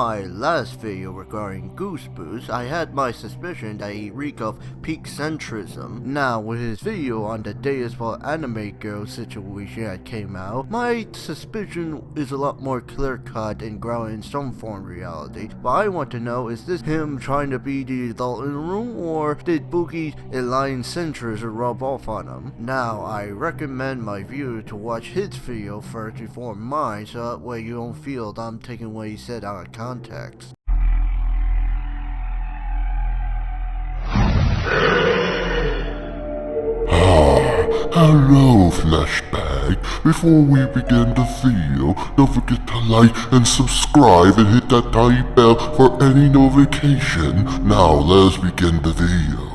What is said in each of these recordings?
my last video regarding Goose Boose, I had my suspicion that he reeked of peak centrism. Now, with his video on the Deus anime girl situation that came out, my suspicion is a lot more clear-cut and grounded in some form of reality. But I want to know, is this him trying to be the adult in the room, or did Boogie's aligned centrism rub off on him? Now, I recommend my viewer to watch his video first before mine, so that way you don't feel that I'm taking what he said out of context. Hello, Flashback. Before we begin the video, don't forget to like and subscribe and hit that tiny bell for any notification. Now, let's begin the video.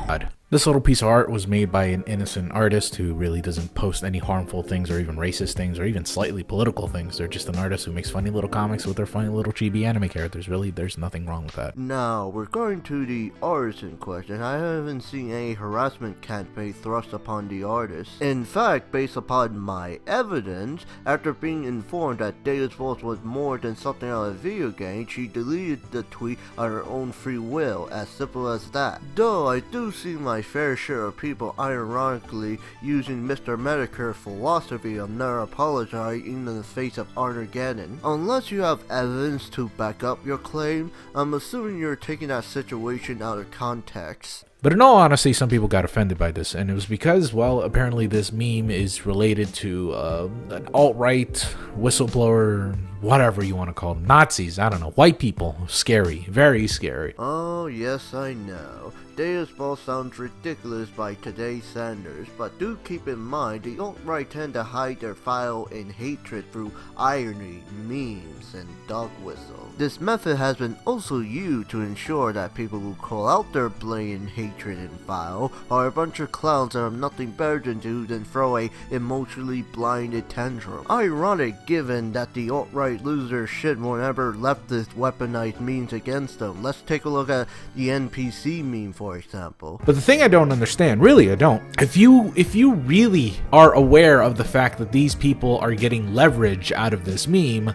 This little piece of art was made by an innocent artist who really doesn't post any harmful things or even racist things or even slightly political things. They're just an artist who makes funny little comics with their funny little chibi anime characters. Really, there's nothing wrong with that. Now, regarding to the artist in question, I haven't seen any harassment campaign thrust upon the artist. In fact, based upon my evidence, after being informed that Deus Vult was more than something out of a video game, she deleted the tweet on her own free will, as simple as that. Though I do see my fair share of people ironically using Mr. Medicare's philosophy of never apologizing in the face of Armageddon. Unless you have evidence to back up your claim, I'm assuming you're taking that situation out of context. But in all honesty, some people got offended by this, and it was because, well, apparently this meme is related to an alt-right whistleblower, whatever you want to call them, Nazis, I don't know, white people. Scary, very scary. Oh, yes, I know. Deus Vult sounds ridiculous by today's standards, but do keep in mind the alt-right tend to hide their file in hatred through irony, memes, and dog whistle. This method has been also used to ensure that people who call out their blatant hatred and vile are a bunch of clowns that have nothing better to do than throw a emotionally blinded tantrum. Ironic given that the alt-right lose their shit whenever leftist weaponized memes against them. Let's take a look at the NPC meme, for example. But the thing I don't understand, really I don't, if you really are aware of the fact that these people are getting leverage out of this meme,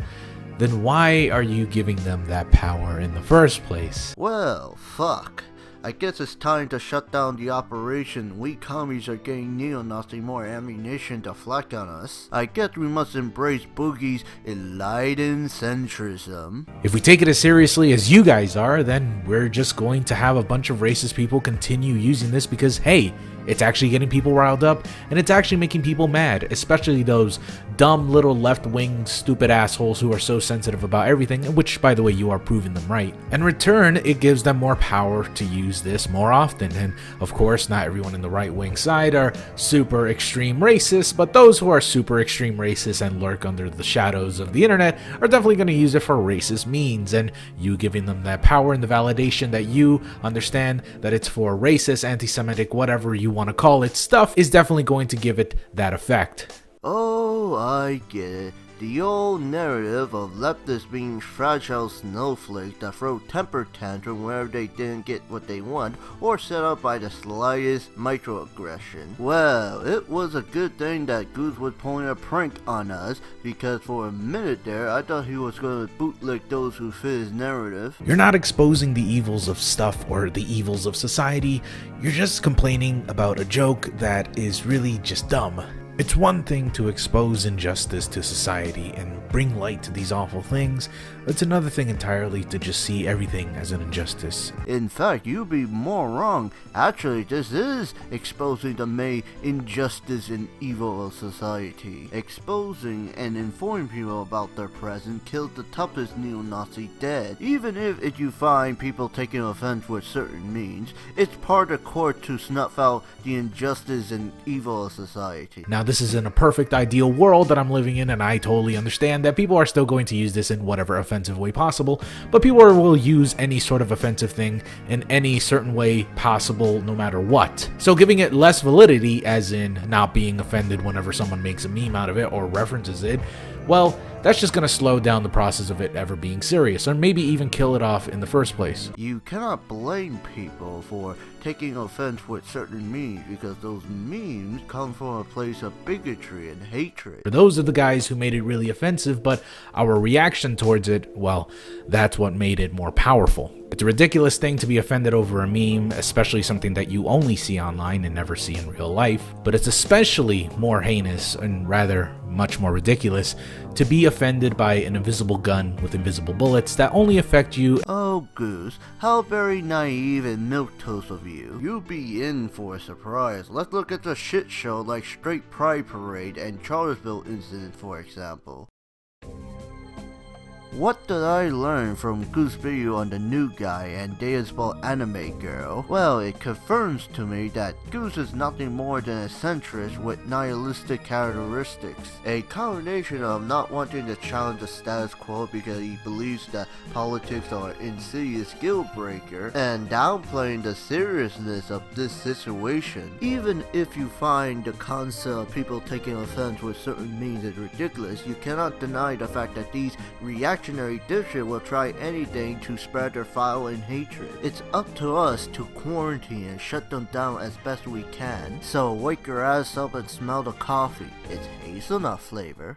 then why are you giving them that power in the first place? Well, fuck. I guess it's time to shut down the operation. We commies are getting neo-Nazi more ammunition to flak on us. I guess we must embrace Boogie's enlightened centrism. If we take it as seriously as you guys are, then we're just going to have a bunch of racist people continue using this because, hey, it's actually getting people riled up, and it's actually making people mad, especially those dumb little left-wing stupid assholes who are so sensitive about everything, which, by the way, you are proving them right. In return, it gives them more power to use this more often, and of course, not everyone in the right-wing side are super extreme racists, but those who are super extreme racists and lurk under the shadows of the internet are definitely going to use it for racist means, and you giving them that power and the validation that you understand that it's for racist, anti-Semitic, whatever you want to call it stuff is definitely going to give it that effect. Oh, I get it. The old narrative of leftists being fragile snowflakes that throw temper tantrum whenever they didn't get what they want or set up by the slightest microaggression. Well, it was a good thing that Goose was pulling a prank on us, because for a minute there I thought he was going to bootlick those who fit his narrative. You're not exposing the evils of stuff or the evils of society, you're just complaining about a joke that is really just dumb. It's one thing to expose injustice to society and bring light to these awful things. It's another thing entirely to just see everything as an injustice. In fact, you'd be more wrong. Actually, this is exposing the main injustice and evil of society. Exposing and informing people about their present kills the toughest neo-Nazi dead. Even if you find people taking offense with certain means, it's part of the court to snuff out the injustice and evil of society. Now, this isn't a perfect ideal world that I'm living in, and I totally understand that people are still going to use this in whatever offensive way possible, but people will use any sort of offensive thing in any certain way possible no matter what. So giving it less validity, as in not being offended whenever someone makes a meme out of it or references it, well, that's just gonna slow down the process of it ever being serious, or maybe even kill it off in the first place. You cannot blame people for taking offense with certain memes because those memes come from a place of bigotry and hatred. Those are the guys who made it really offensive, but our reaction towards it, well, that's what made it more powerful. It's a ridiculous thing to be offended over a meme, especially something that you only see online and never see in real life, but it's especially more heinous and rather much more ridiculous to be offended by an invisible gun with invisible bullets that only affect you. Oh Goose, how very naive and milquetoast of you. You'll be in for a surprise. Let's look at the shit show like Straight Pride Parade and Charlottesville incident for example. What did I learn from Goose video on the new guy and Deus anime girl? Well, it confirms to me that Goose is nothing more than a centrist with nihilistic characteristics. A combination of not wanting to challenge the status quo because he believes that politics are an insidious skill breaker, and downplaying the seriousness of this situation. Even if you find the concept of people taking offense with certain memes is ridiculous, you cannot deny the fact that these reactionary dipshit will try anything to spread their foul and hatred. It's up to us to quarantine and shut them down as best we can. So wake your ass up and smell the coffee. It's hazelnut flavor.